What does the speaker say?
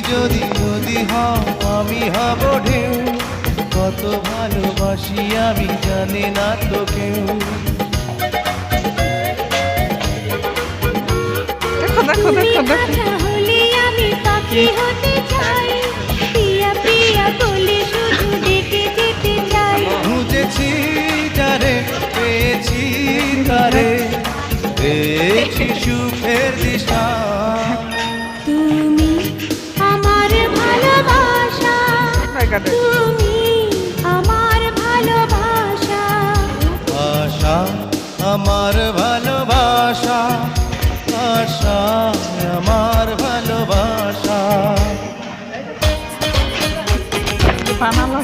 যদি নদী হও আমি হব ঢেউ, কত ভালোবাসি আমি জানি না তো কেউ। দেখো দেখো দেখো দেখো হলে আমি পাখি হতে চাই, প্রিয়া প্রিয়া বলে শুধু ডেকে যেতে চাই। খুঁজেছি যারে পেয়েছি তারে, পেয়েছি সুখের দিশা। তুমি আমার ভালোবাসা, তুমি আমার ভালোবাসা, আশা আমার ভালোবাসা, আশা আমার ভালোবাসা। বানালো